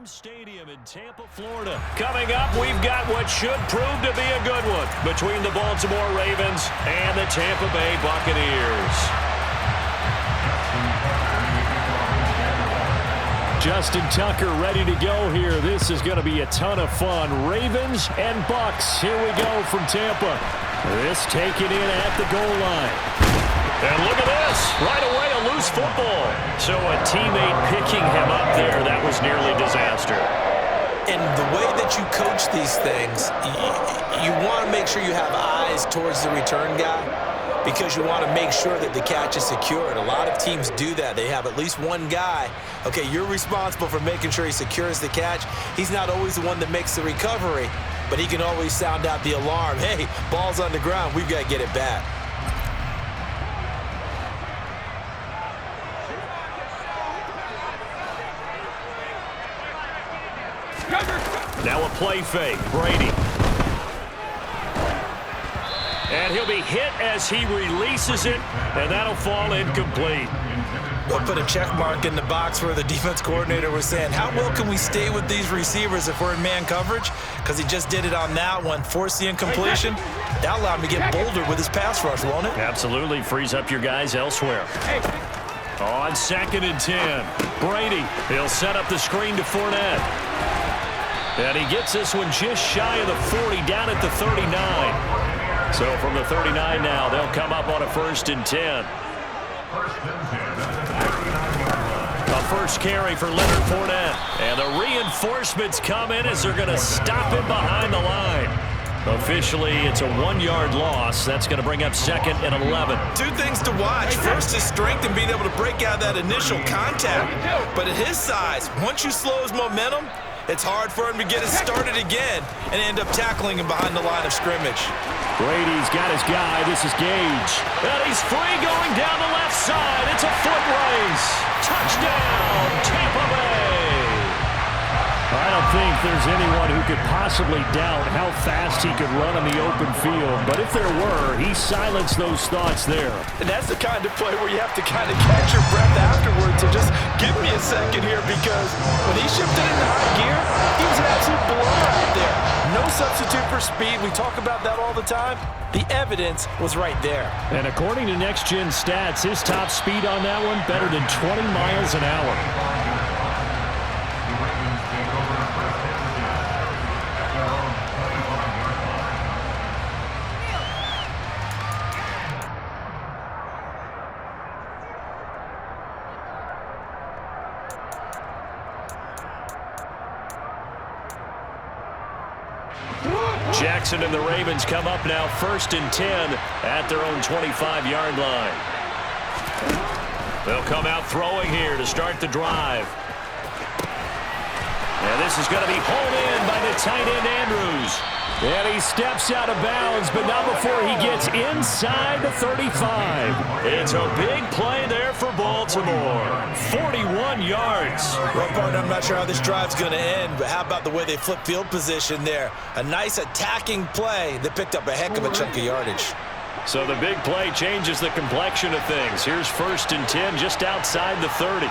Stadium in Tampa, Florida. Coming up, we've got what should prove to be a good one between the Baltimore Ravens and the Tampa Bay Buccaneers. Justin Tucker ready to go here. This is going to be a ton of fun. Ravens and Bucs. Here we go from Tampa. This taken in at the goal line. And look at this. Right away, a loose football. So a teammate picking him up there. That was nearly disaster. And the way that you coach these things, you want to make sure you have eyes towards the return guy because you want to make sure that the catch is secured. A lot of teams do that. They have at least one guy. Okay, you're responsible for making sure he secures the catch. He's not always the one that makes the recovery, but he can always sound out the alarm. Hey, ball's on the ground. We've got to get it back. Now a play fake. Brady. And he'll be hit as he releases it, and that'll fall incomplete. We'll put a check mark in the box where the defense coordinator was saying, how well can we stay with these receivers if we're in man coverage? Because he just did it on that one, forced the incompletion. That allowed him to get bolder with his pass rush, won't it? Absolutely. Frees up your guys elsewhere. On 2nd and 10. Brady. He'll set up the screen to Fournette. And he gets this one just shy of the 40, down at the 39. So from the 39 now, they'll come up on a 1st and 10. A first carry for Leonard Fournette. And the reinforcements come in as they're going to stop him behind the line. Officially, it's a 1-yard loss. That's going to bring up 2nd and 11. Two things to watch. First, his strength and being able to break out that initial contact. But at his size, once you slow his momentum, it's hard for him to get it started again and end up tackling him behind the line of scrimmage. Brady's got his guy. This is Gage. And he's free going down the left side. It's a foot race. Touchdown, Tampa Bay. I don't think there's anyone who could possibly doubt how fast he could run on the open field. But if there were, he silenced those thoughts there. And that's the kind of play where you have to kind of catch your breath afterward to just give me a second here, because when he shifted into high gear, he was an absolute blower out there. No substitute for speed. We talk about that all the time. The evidence was right there. And according to Next Gen Stats, his top speed on that one, better than 20 miles an hour. Jackson and the Ravens come up now 1st and 10 at their own 25-yard line. They'll come out throwing here to start the drive. And this is going to be hauled in by the tight end Andrews. And he steps out of bounds, but not before he gets inside the 35. It's a big play there for Baltimore. 41 yards. Well, partner, I'm not sure how this drive's going to end, but how about the way they flip field position there? A nice attacking play that picked up a heck of a chunk of yardage. So the big play changes the complexion of things. Here's 1st and 10 just outside the 30.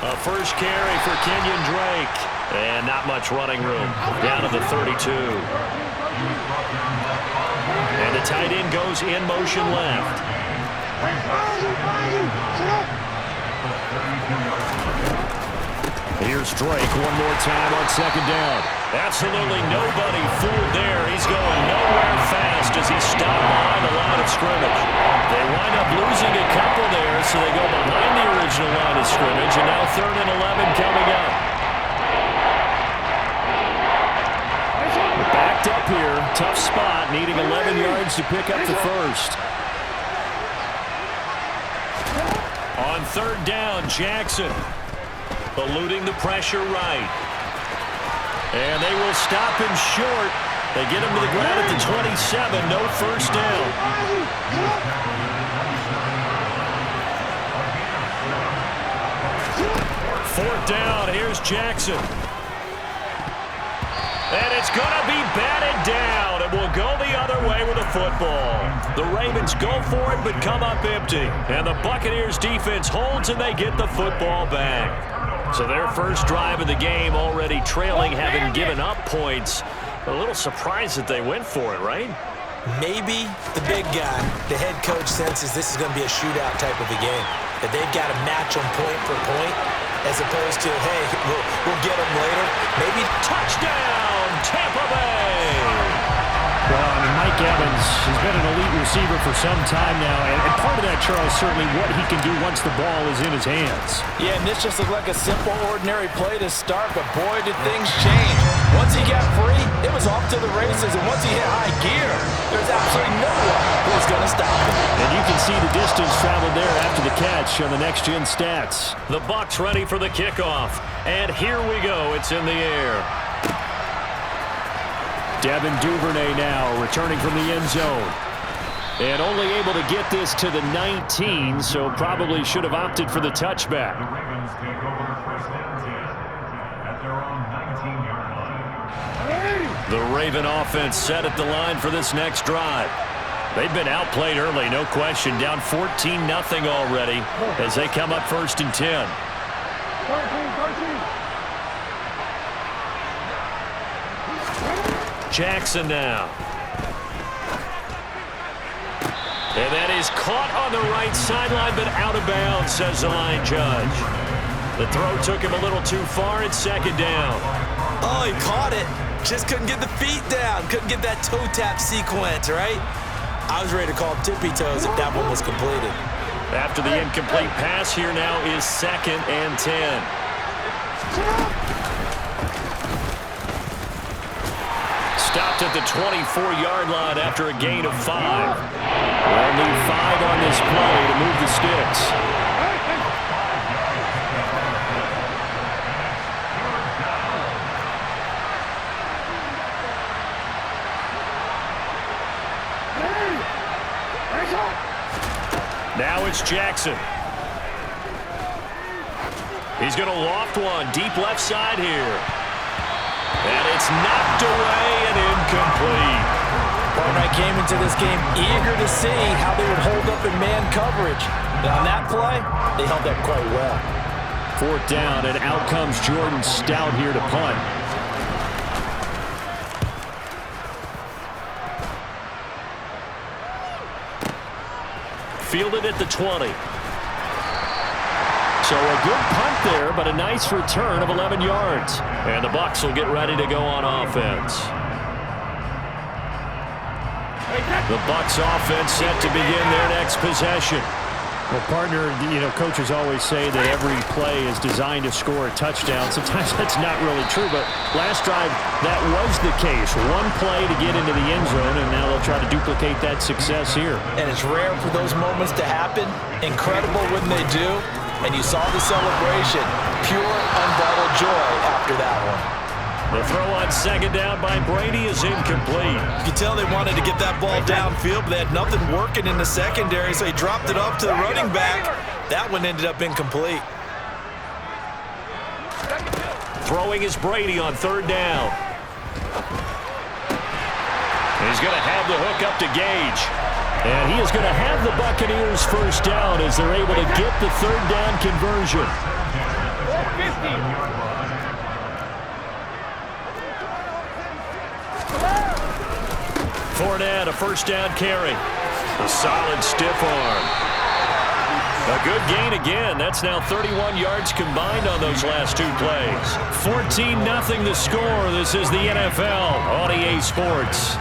A first carry for Kenyon Drake. And not much running room. Down to the 32. And the tight end goes in motion left. Here's Drake one more time on 2nd down. Absolutely nobody fooled there. He's going nowhere fast as he stopped behind the line of scrimmage. They wind up losing a couple there, so they go behind the original line of scrimmage, and now 3rd and 11 coming up. Backed up here, tough spot, needing 11 yards to pick up the first. On 3rd down, Jackson eluding the pressure right. And they will stop him short. They get him to the ground at the 27. No first down. 4th down. Here's Jackson. And it's going to be batted down. It will go the other way. away with a football. The Ravens go for it but come up empty. And the Buccaneers defense holds and they get the football back. So their first drive of the game already trailing, having given up points. A little surprised that they went for it, right? Maybe the big guy, the head coach, senses this is going to be a shootout type of a game. That they've got to match them point for point as opposed to, hey, we'll get them later. Maybe touchdown, Tampa Bay! Well, I mean, Mike Evans has been an elite receiver for some time now, and part of that, Charles, certainly what he can do once the ball is in his hands. Yeah, and this just looked like a simple, ordinary play to start, but boy, did things change. Once he got free, it was off to the races, and once he hit high gear, there's absolutely no one who was going to stop him. And you can see the distance traveled there after the catch on the next-gen stats. The Bucs ready for the kickoff, and here we go. It's in the air. Devin Duvernay now returning from the end zone. And only able to get this to the 19, so probably should have opted for the touchback. The Raven offense set at the line for this next drive. They've been outplayed early, no question. Down 14-0 already as they come up 1st and 10. Jackson now. And that is caught on the right sideline, but out of bounds, says the line judge. The throw took him a little too far. It's 2nd down. oh, he caught it. Just couldn't get the feet down. Couldn't get that toe tap sequence, right? I was ready to call him tippy toes if that one was completed. After the incomplete pass, here now is 2nd and 10. Stopped at the 24-yard line after a gain of 5. They'll need 5 on this play to move the sticks. Now it's Jackson. He's going to loft one deep left side here. And it's knocked away and incomplete. Barnett came into this game eager to see how they would hold up in man coverage. And on that play, they held up quite well. 4th down, and out comes Jordan Stout here to punt. Fielded at the 20. So a good punt there, but a nice return of 11 yards. And the Bucs will get ready to go on offense. The Bucs offense set to begin their next possession. Well, partner, you know, coaches always say that every play is designed to score a touchdown. Sometimes that's not really true, but last drive, that was the case. One play to get into the end zone, and now they'll try to duplicate that success here. And it's rare for those moments to happen. Incredible when they do. And you saw the celebration. Pure, unbridled joy after that one. The throw on 2nd down by Brady is incomplete. You can tell they wanted to get that ball downfield, but they had nothing working in the secondary, so he dropped it off to the running back. That one ended up incomplete. Throwing is Brady on 3rd down. He's going to have the hook up to Gage. And he is going to have the Buccaneers 1st down as they're able to get the 3rd down conversion. Fournette, a 1st down carry. A solid stiff arm. A good gain again. That's now 31 yards combined on those last 2 plays. 14-0 the score. This is the NFL on EA Sports.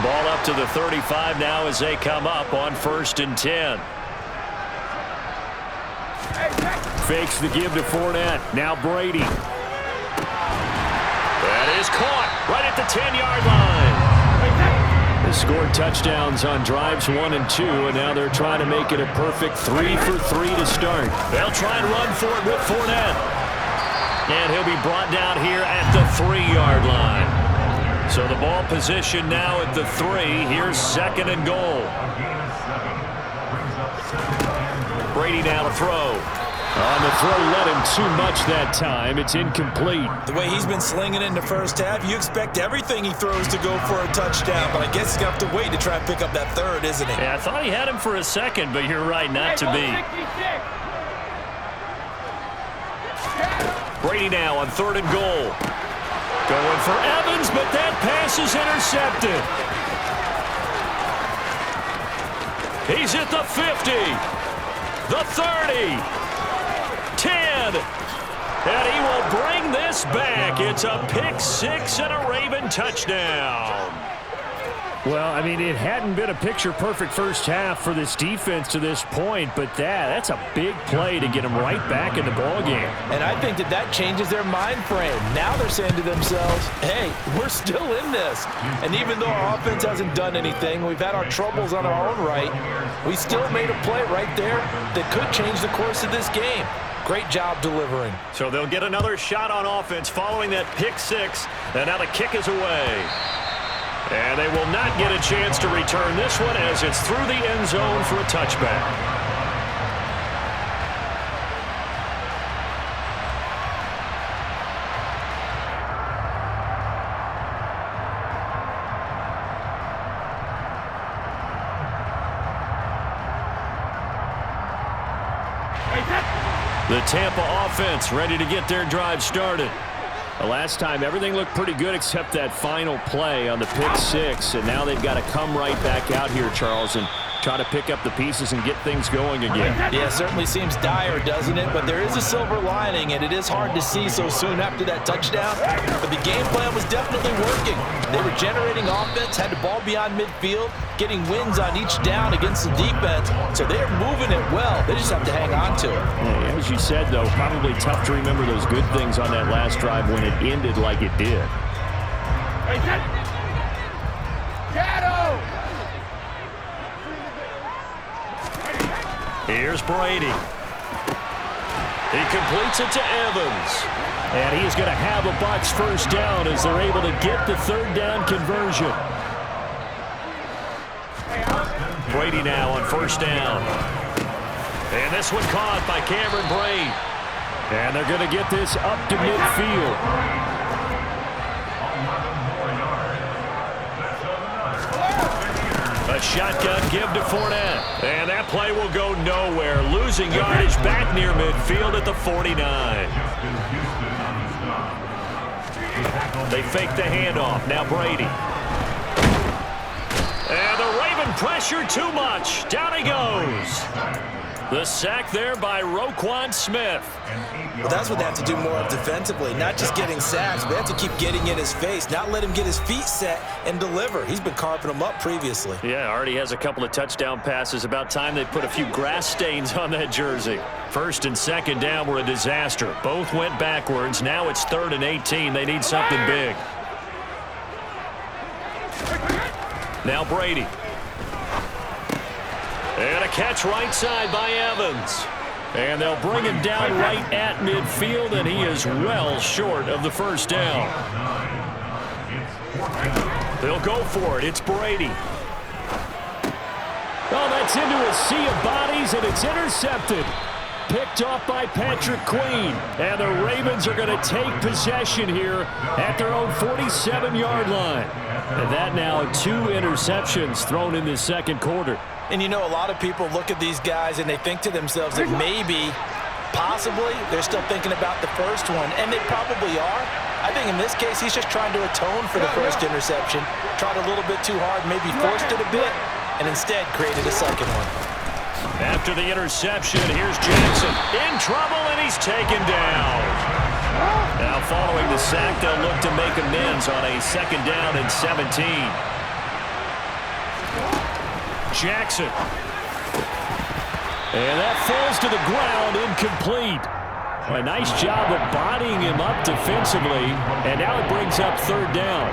Ball up to the 35 now as they come up on 1st and 10. Fakes the give to Fournette. Now Brady. That is caught right at the 10-yard line. They scored touchdowns on drives 1 and 2, and now they're trying to make it a perfect 3 for 3 to start. They'll try and run for it with Fournette. And he'll be brought down here at the 3-yard line. So the ball position now at the 3. Here's 2nd and goal. Brady now to throw. On the throw, led him too much that time. It's incomplete. The way he's been slinging in the first half, you expect everything he throws to go for a touchdown, but I guess he's going to have to wait to try and pick up that 3rd, isn't he? Yeah, I thought he had him for a second, but you're right, not to be. Brady now on 3rd and goal. Going for Evans, but that pass is intercepted. He's at the 50, the 30. 10, and he will bring this back. It's a pick-6 and a Raven touchdown. Well, I mean, it hadn't been a picture-perfect first half for this defense to this point, but that's a big play to get them right back in the ballgame. And I think that changes their mind frame. Now they're saying to themselves, hey, we're still in this. And even though our offense hasn't done anything, we've had our troubles on our own right, we still made a play right there that could change the course of this game. Great job delivering. So they'll get another shot on offense following that pick-6, and now the kick is away. And they will not get a chance to return this one as it's through the end zone for a touchback. The Tampa offense ready to get their drive started. The last time, everything looked pretty good except that final play on the pick-6, and now they've got to come right back out here, Charles, and try to pick up the pieces and get things going again. Yeah, it certainly seems dire, doesn't it? But there is a silver lining, and it is hard to see so soon after that touchdown. But the game plan was definitely working. They were generating offense, had the ball beyond midfield, getting wins on each down against the defense. So they're moving it well. They just have to hang on to it. Yeah, as you said, though, probably tough to remember those good things on that last drive when it ended like it did. Here's Brady. He completes it to Evans. And he's going to have a Bucs first down as they're able to get the 3rd down conversion. Brady now on 1st down. And this one caught by Cameron Brate. And they're going to get this up to midfield. A shotgun give to Fournette. And that play will go nowhere. Losing yardage back near midfield at the 49. They fake the handoff. Now Brady. And the Raven pressure too much. Down he goes. The sack there by Roquan Smith. Well, that's what they have to do more of defensively, not just getting sacks, but they have to keep getting in his face, not let him get his feet set and deliver. He's been carving them up previously. Yeah, already has a couple of touchdown passes. About time they put a few grass stains on that jersey. 1st and 2nd down were a disaster. Both went backwards. Now it's 3rd and 18. They need something big. Now Brady. And a catch right side by Evans. And they'll bring him down right at midfield, and he is well short of the 1st down. They'll go for it. It's Brady. Oh, that's into a sea of bodies, and it's intercepted. Picked off by Patrick Queen. And the Ravens are going to take possession here at their own 47-yard line. And that now 2 interceptions thrown in this 2nd quarter. And you know, a lot of people look at these guys and they think to themselves that maybe, possibly, they're still thinking about the first one, and they probably are. I think in this case, he's just trying to atone for the first interception, tried a little bit too hard, maybe forced it a bit, and instead created a 2nd one. After the interception, here's Jackson in trouble, and he's taken down. Now, following the sack, they'll look to make amends on a 2nd down and 17. Jackson. And that falls to the ground, incomplete. A nice job of bodying him up defensively, and now it brings up 3rd down.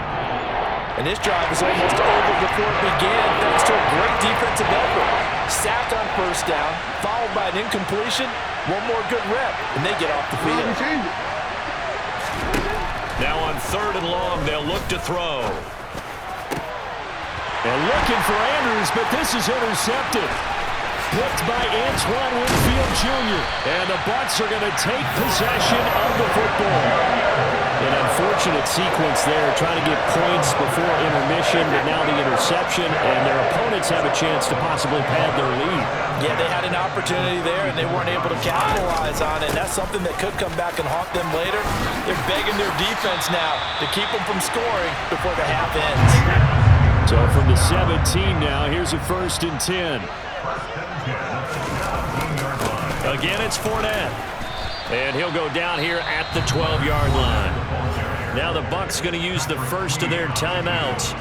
And this drive was almost over before it began thanks to a great defensive effort. Sack on 1st down, followed by an incompletion, one more good rep, and they get off the field. Now on 3rd and long, they'll look to throw. And looking for Andrews, but this is intercepted. Picked by Antoine Winfield Jr. And the Bucs are going to take possession of the football. An unfortunate sequence there, trying to get points before intermission, but now the interception, and their opponents have a chance to possibly pad their lead. Yeah, they had an opportunity there, and they weren't able to capitalize on it. And that's something that could come back and haunt them later. They're begging their defense now to keep them from scoring before the half ends. So from the 17 now, here's a 1st and 10. Again, it's Fournette. And he'll go down here at the 12-yard line. Now the Bucs going to use the first of their timeouts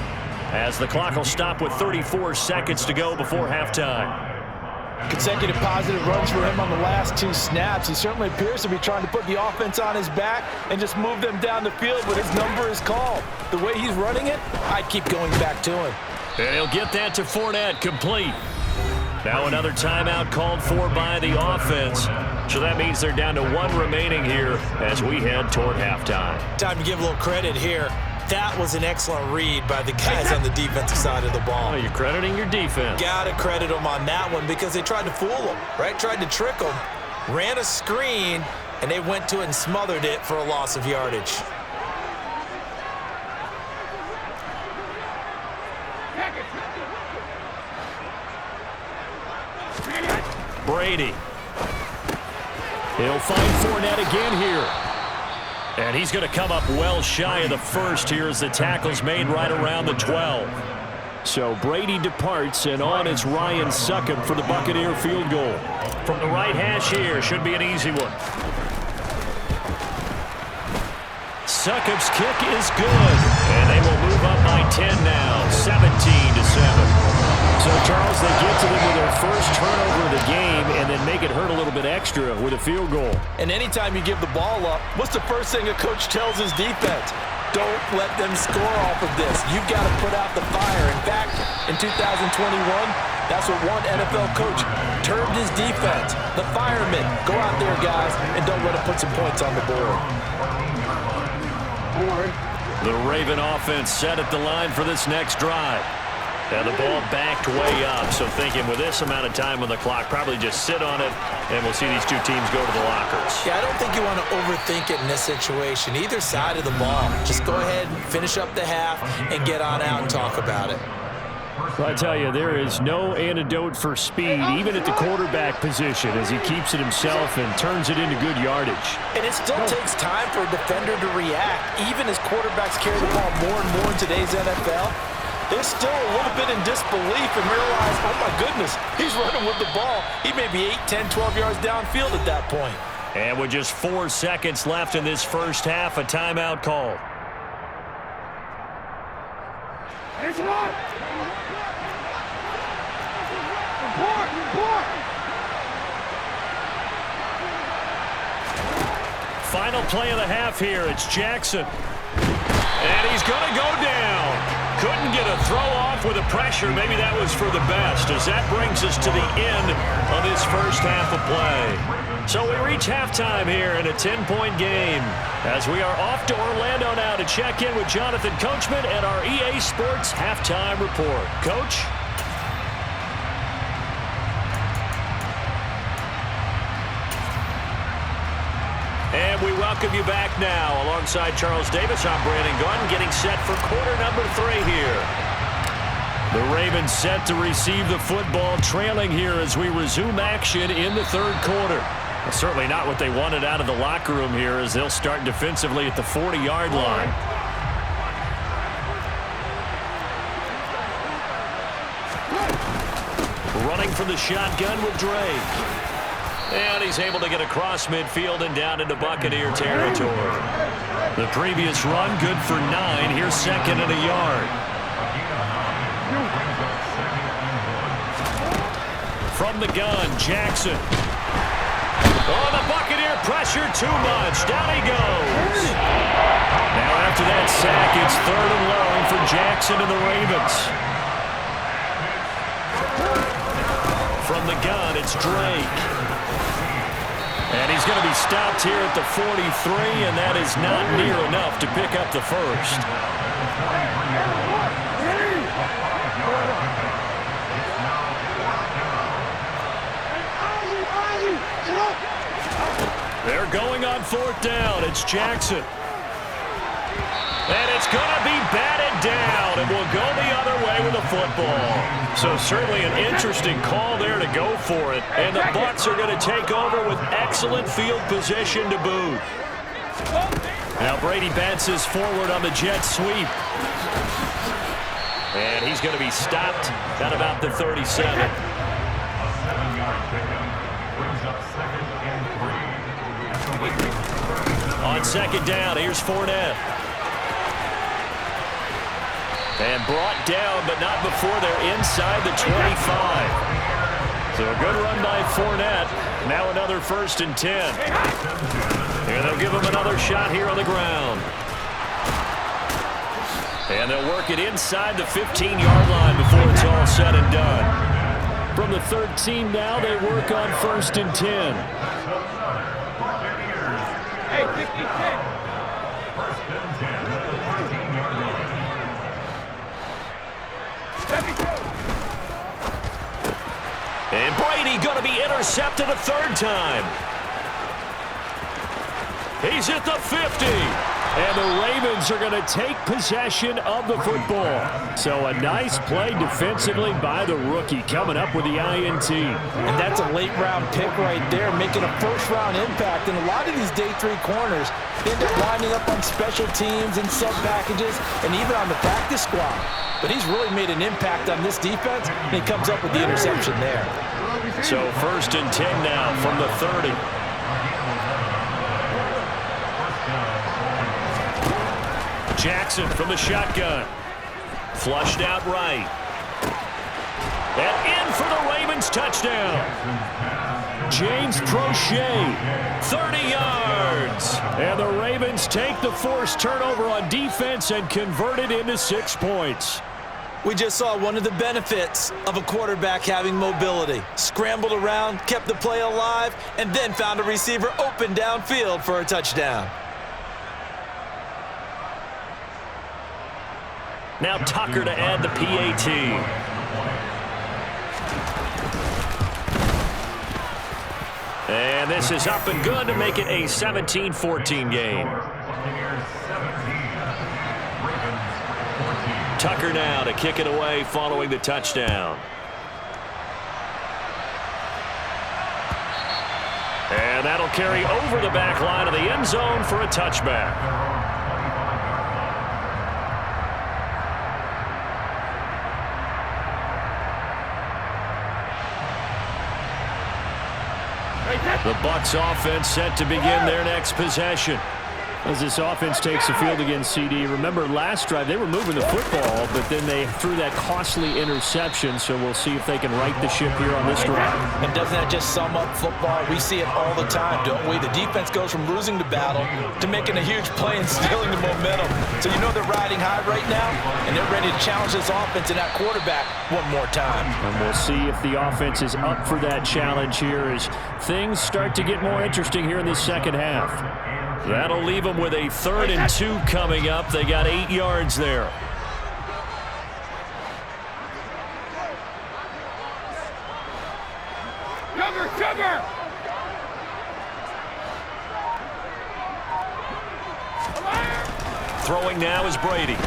as the clock will stop with 34 seconds to go before halftime. Consecutive positive runs for him on the last 2 snaps. He certainly appears to be trying to put the offense on his back and just move them down the field, but his number is called. The way he's running it, I'd keep going back to him. And he'll get that to Fournette, complete. Now another timeout called for by the offense. So that means they're down to 1 remaining here as we head toward halftime. Time to give a little credit here. That was an excellent read by the guys on the defensive side of the ball. Oh, you're crediting your defense. Got to credit them on that one because they tried to fool them, right? Tried to trick them, ran a screen, and they went to it and smothered it for a loss of yardage. Brady. He'll find Fournette again here. And he's going to come up well shy of the first here as the tackle's made right around the 12. So Brady departs, and on is Ryan Succop for the Buccaneer field goal. From the right hash here, should be an easy one. Succop's kick is good. And they will move up by 10 now, 17-7. So, Charles, they get to them with their first turnover of the game and then make it hurt a little bit extra with a field goal. And anytime you give the ball up, what's the first thing a coach tells his defense? Don't let them score off of this. You've got to put out the fire. In fact, in 2021, that's what one NFL coach termed his defense. The firemen. Go out there, guys, and don't let them put some points on the board. The Raven offense set at the line for this next drive. And the ball backed way up, so thinking with this amount of time on the clock, probably just sit on it, and we'll see these two teams go to the lockers. Yeah, I don't think you want to overthink it in this situation. Either side of the ball. Just go ahead and finish up the half and get on out and talk about it. Well, I tell you, there is no antidote for speed, even at the quarterback position, as he keeps it himself and turns it into good yardage. And it still takes time for a defender to react. Even as quarterbacks carry the ball more and more in today's NFL, they're still a little bit in disbelief and realize, oh, my goodness, he's running with the ball. He may be 8, 10, 12 yards downfield at that point. And with just 4 seconds left in this first half, a timeout call. Final play of the half here. It's Jackson. And he's going to go down. Couldn't get a throw off with the pressure. Maybe that was for the best, as that brings us to the end of this first half of play. So we reach halftime here in a 10-point game as we are off to Orlando now to check in with Jonathan Coachman and our EA Sports Halftime Report. Coach? And we welcome you back now. Alongside Charles Davis, I'm Brandon Gaudin, getting set for quarter number 3 here. The Ravens set to receive the football, trailing here as we resume action in the 3rd quarter. Well, certainly not what they wanted out of the locker room here, as they'll start defensively at the 40-yard line. Running from the shotgun with Drake. And he's able to get across midfield and down into Buccaneer territory. The previous run, good for 9. Here's 2nd and a yard. From the gun, Jackson. Oh, the Buccaneer pressure too much. Down he goes. Now after that sack, it's 3rd and long for Jackson and the Ravens. From the gun, it's Drake. And he's going to be stopped here at the 43, and that is not near enough to pick up the first. They're going on fourth down. It's Jackson. And it's going to be batted down, and will go the other way with the football. So certainly an interesting call there to go for it. And the Bucs are going to take over with excellent field position to boot. Now Brady bounces forward on the jet sweep. And he's going to be stopped at about the 37. On second down, here's Fournette. And brought down, but not before they're inside the 25. So a good run by Fournette. Now another 1st and 10. And they'll give him another shot here on the ground. And they'll work it inside the 15-yard line before it's all said and done. From the 13 now, they work on 1st and 10. And Brady going to be intercepted a 3rd time. He's at the 50. And the Ravens are going to take possession of the football. So a nice play defensively by the rookie, coming up with the INT. And that's a late-round pick right there, making a first-round impact. And a lot of these day 3 corners end up lining up on special teams and sub packages and even on the practice squad. But he's really made an impact on this defense, and he comes up with the interception there. So 1st and 10 now from the 30. Jackson from the shotgun. Flushed out right. And in for the Ravens touchdown. James Prochet. 30 yards. And the Ravens take the forced turnover on defense and convert it into 6 points. We just saw one of the benefits of a quarterback having mobility. Scrambled around, kept the play alive, and then found a receiver open downfield for a touchdown. Now Tucker to add the PAT. And this is up and good to make it a 17-14 game. Tucker now to kick it away following the touchdown. And that'll carry over the back line of the end zone for a touchback. The Bucs offense set to begin their next possession. As this offense takes the field against CD, remember last drive they were moving the football, but then they threw that costly interception, so we'll see if they can right the ship here on this drive. And doesn't that just sum up football? We see it all the time, don't we? The defense goes from losing the battle to making a huge play and stealing the momentum. So you know they're riding high right now, and they're ready to challenge this offense and that quarterback one more time. And we'll see if the offense is up for that challenge here as things start to get more interesting here in this second half. That'll leave them with a 3rd and 2 coming up. They got 8 yards there. Sugar! Throwing now is Brady.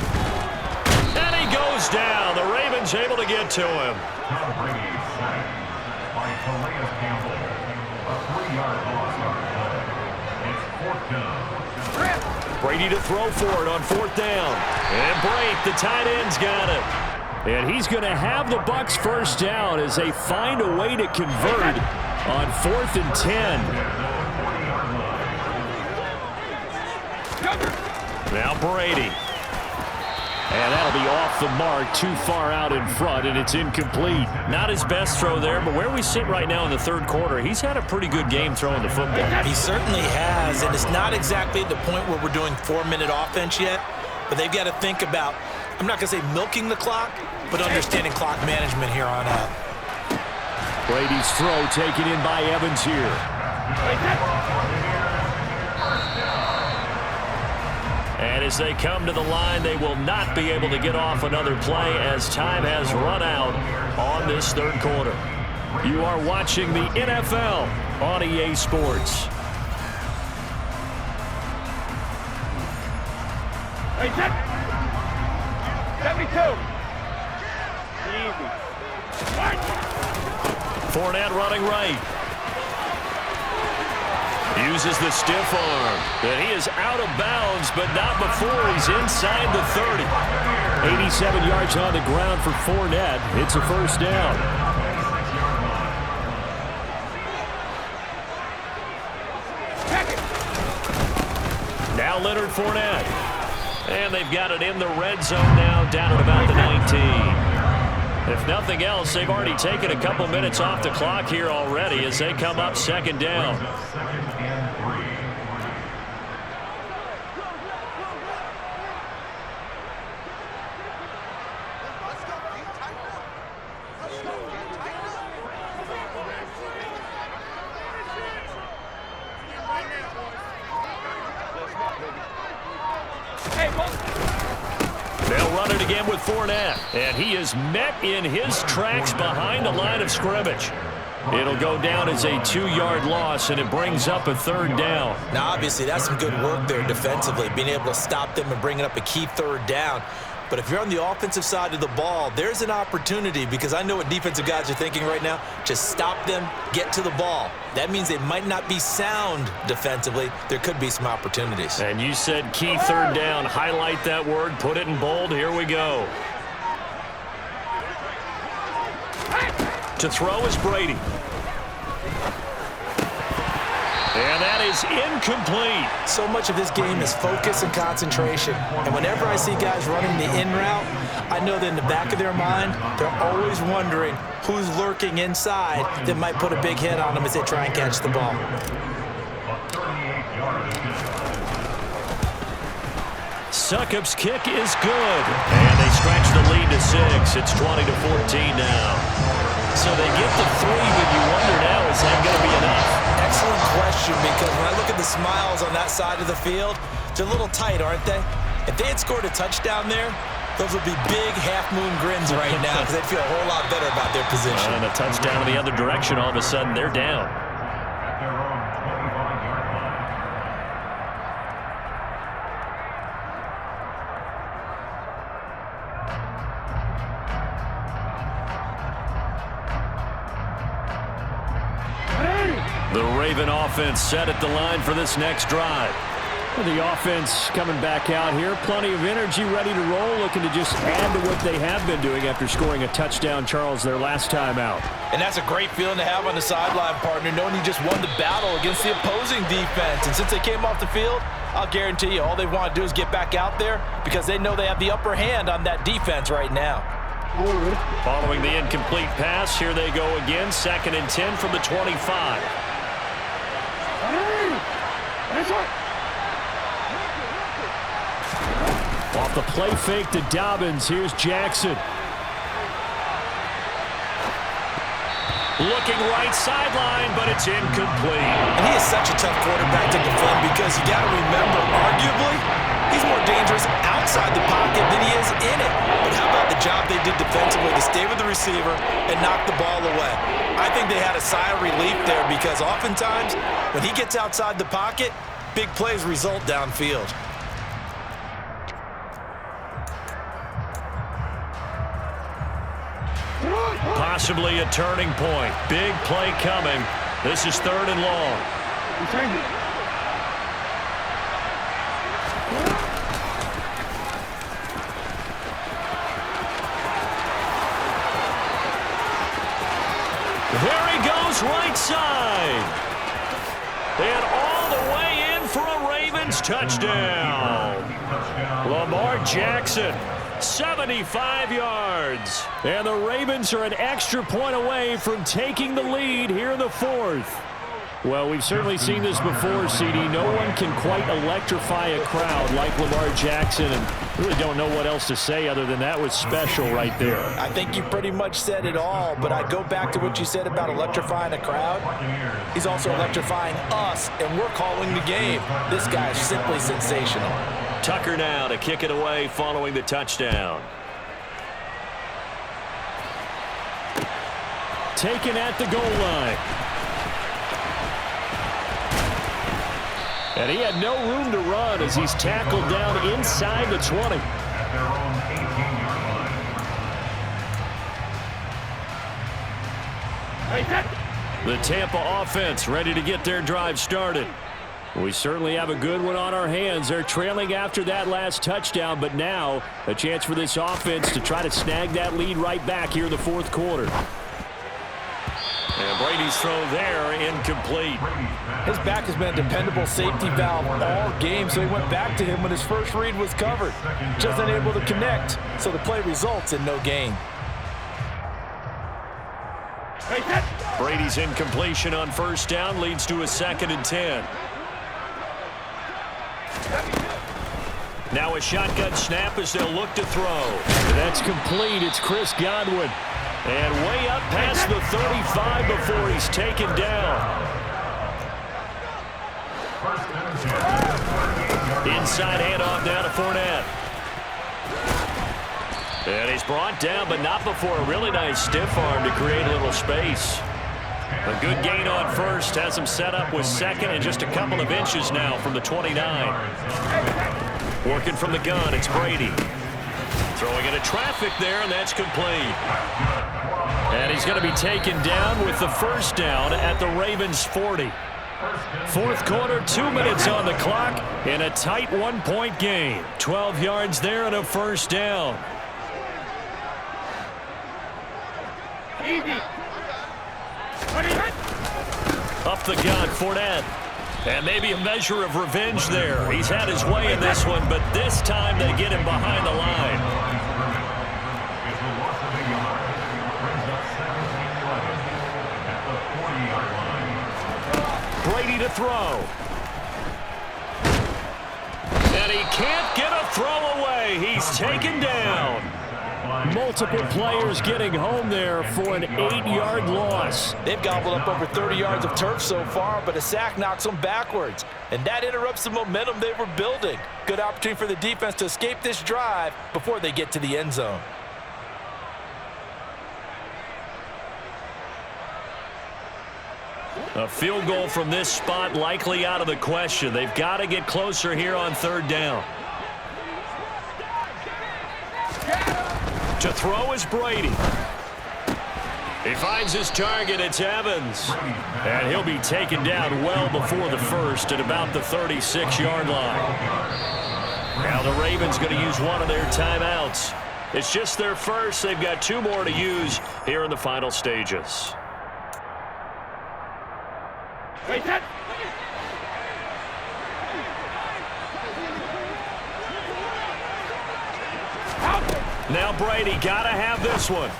And he goes down. The Ravens able to get to him. Brady to throw for it on 4th down. And Brake, the tight end's got it. And he's going to have the Bucs first down as they find a way to convert on 4th and 10. Now Brady. And that'll be off the mark, too far out in front, and it's incomplete. Not his best throw there, but where we sit right now in the 3rd quarter, he's had a pretty good game throwing the football. He certainly has, and it's not exactly at the point where we're doing 4-minute offense yet, but they've got to think about, I'm not going to say milking the clock, but understanding clock management here on out. Brady's throw taken in by Evans here. And as they come to the line, they will not be able to get off another play as time has run out on this third quarter. You are watching the NFL on EA Sports. Hey, 72. Easy. Fournette running right. Uses the stiff arm. And he is out of bounds, but not before he's inside the 30. 87 yards on the ground for Fournette. It's a first down. Now Leonard Fournette. And they've got it in the red zone now, down at about the 19. If nothing else, they've already taken a couple minutes off the clock here already as they come up second down. They'll run it again with Fournette. And he is met in his tracks behind the line of scrimmage. It'll go down as a 2-yard loss, and it brings up a third down. Now, obviously, that's some good work there defensively, being able to stop them and bringing up a key third down. But if you're on the offensive side of the ball, there's an opportunity, because I know what defensive guys are thinking right now. Just stop them, get to the ball. That means they might not be sound defensively. There could be some opportunities. And you said key third down. Highlight that word. Put it in bold. Here we go. To throw is Brady. And that is incomplete. So much of this game is focus and concentration. And whenever I see guys running the in route, I know that in the back of their mind, they're always wondering who's lurking inside that might put a big hit on them as they try and catch the ball. Succop's kick is good. And they stretch the lead to 6. It's 20-14 now. So they get the 3, but you wonder now, is that going to be enough? Excellent question, because when I look at the smiles on that side of the field, they're a little tight, aren't they? If they had scored a touchdown there, those would be big half-moon grins right now because they'd feel a whole lot better about their position. And a touchdown in the other direction, all of a sudden they're down. The Raven offense set at the line for this next drive. The offense coming back out here. Plenty of energy, ready to roll, looking to just add to what they have been doing after scoring a touchdown, Charles, their last time out. And that's a great feeling to have on the sideline, partner, knowing you just won the battle against the opposing defense. And since they came off the field, I'll guarantee you all they want to do is get back out there because they know they have the upper hand on that defense right now. Following the incomplete pass, here they go again. 2nd and 10 from the 25. Off the play fake to Dobbins. Here's Jackson. Looking right sideline, but it's incomplete. And he is such a tough quarterback to defend because you got to remember, arguably, he's more dangerous outside the pocket than he is in it. But how about the job they did defensively to stay with the receiver and knock the ball away? I think they had a sigh of relief there because oftentimes when he gets outside the pocket, big plays result downfield. Possibly a turning point. Big play coming. This is 3rd and long. There he goes, right side. And all the way in for a Ravens touchdown. Lamar Jackson, 75 yards. And the Ravens are an extra point away from taking the lead here in the 4th. Well, we've certainly seen this before, CD. No one can quite electrify a crowd like Lamar Jackson. And Really don't know what else to say other than that was special right there. I think you pretty much said it all, but I go back to what you said about electrifying a crowd. He's also electrifying us, and we're calling the game. This guy is simply sensational. Tucker now to kick it away following the touchdown. Taken at the goal line. And he had no room to run as he's tackled down inside the 20. The Tampa offense ready to get their drive started. We certainly have a good one on our hands. They're trailing after that last touchdown, but now a chance for this offense to try to snag that lead right back here in the fourth quarter. And Brady's throw there, incomplete. His back has been a dependable safety valve all game, so he went back to him when his first read was covered. Just unable to connect, so the play results in no gain. Brady's incompletion on first down leads to a 2nd and 10. Now a shotgun snap as they'll look to throw. That's complete. It's Chris Godwin. And way up past the 35 before he's taken down. Inside handoff down to Fournette. And he's brought down, but not before a really nice stiff arm to create a little space. A good gain on first has him set up with 2nd and just a couple of inches now from the 29. Working from the gun, it's Brady. Throwing into traffic there, and that's complete. And he's going to be taken down with the first down at the Ravens' 40. Fourth quarter, 2 minutes on the clock, in a tight 1-point game. 12 yards there and a first down. Up the gun, Fournette. And maybe a measure of revenge there. He's had his way in this one, but this time they get him behind the line. Brady to throw. And he can't get a throw away. He's taken down. Multiple players getting home there for an 8-yard loss. They've gobbled up over 30 yards of turf so far, but a sack knocks them backwards. And that interrupts the momentum they were building. Good opportunity for the defense to escape this drive before they get to the end zone. A field goal from this spot likely out of the question. They've got to get closer here on 3rd down. To throw is Brady. He finds his target. It's Evans. And he'll be taken down well before the first at about the 36-yard line. Now the Ravens going to use one of their timeouts. It's just their first. They've got 2 more to use here in the final stages. Now Brady got to have this one.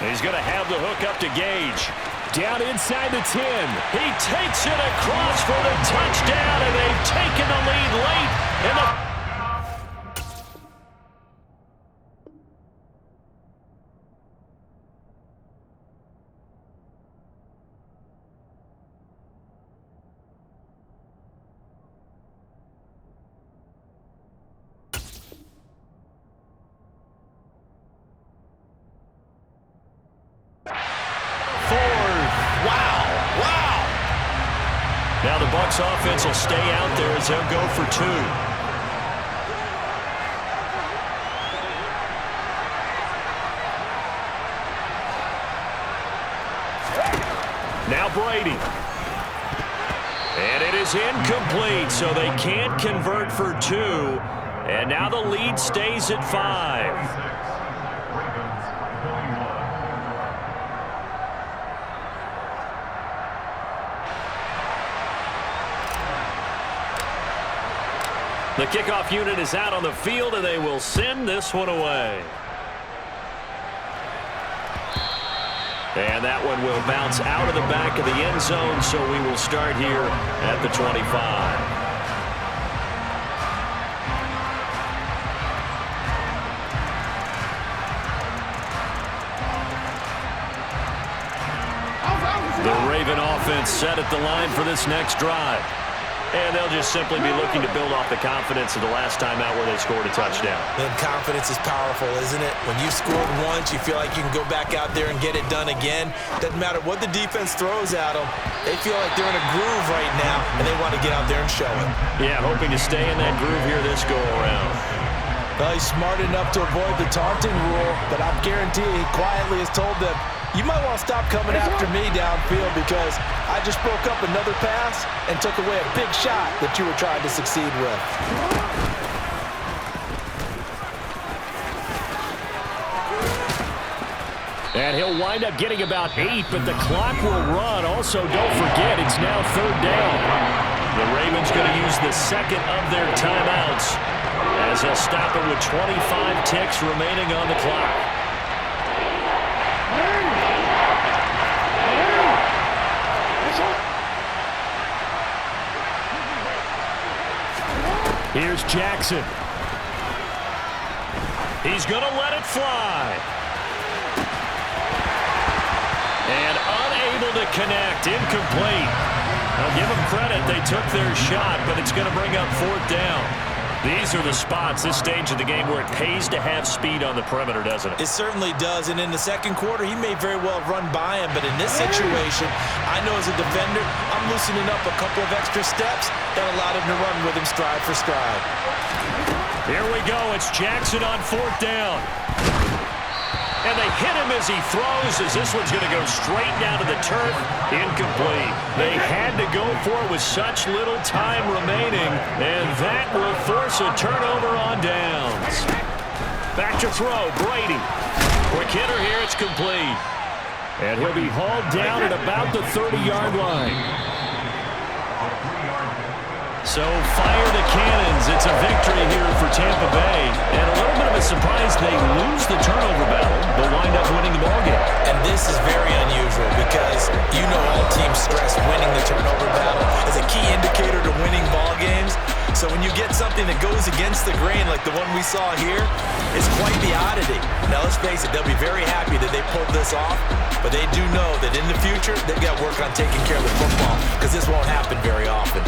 He's going to have the hook up to Gage. Down inside the 10. He takes it across for the touchdown, and they've taken the lead late in the... Now the Bucs offense will stay out there as they'll go for 2. Now Brady. And it is incomplete, so they can't convert for 2. And now the lead stays at 5. The kickoff unit is out on the field, and they will send this one away. And that one will bounce out of the back of the end zone, so we will start here at the 25. The Raven offense set at the line for this next drive. And they'll just simply be looking to build off the confidence of the last time out where they scored a touchdown. And confidence is powerful, isn't it? When you scored once, you feel like you can go back out there and get it done again. Doesn't matter what the defense throws at them. They feel like they're in a groove right now, and they want to get out there and show it. Yeah, hoping to stay in that groove here this go-around. Well, he's smart enough to avoid the taunting rule, but I guarantee he quietly has told them, you might want to stop coming after me downfield because I just broke up another pass and took away a big shot that you were trying to succeed with. And he'll wind up getting about 8, but the clock will run. Also, don't forget, it's now 3rd down. The Ravens going to use the second of their timeouts as they'll stop it with 25 ticks remaining on the clock. Here's Jackson. He's going to let it fly. And unable to connect. Incomplete. I'll give them credit. They took their shot, but it's going to bring up 4th down. These are the spots, this stage of the game, where it pays to have speed on the perimeter, doesn't it? It certainly does, and in the second quarter, he may very well run by him, but in this situation, I know as a defender, I'm loosening up a couple of extra steps that allowed him to run with him stride for stride. Here we go. It's Jackson on 4th down. And they hit him as he throws, as this one's going to go straight down to the turf. Incomplete. They had to go for it with such little time remaining, and that will force a turnover on downs. Back to throw, Brady. Quick hitter here, it's complete. And he'll be hauled down at about the 30-yard line. So fire the cannons. It's a victory here for Tampa Bay. And a little bit of a surprise, they lose the turnover battle, but wind up winning the ballgame. And this is very unusual because you know all teams stress winning the turnover battle as a key indicator to winning ball games. So when you get something that goes against the grain like the one we saw here, it's quite the oddity. Now let's face it, they'll be very happy that they pulled this off, but they do know that in the future, they've got to work on taking care of the football because this won't happen very often.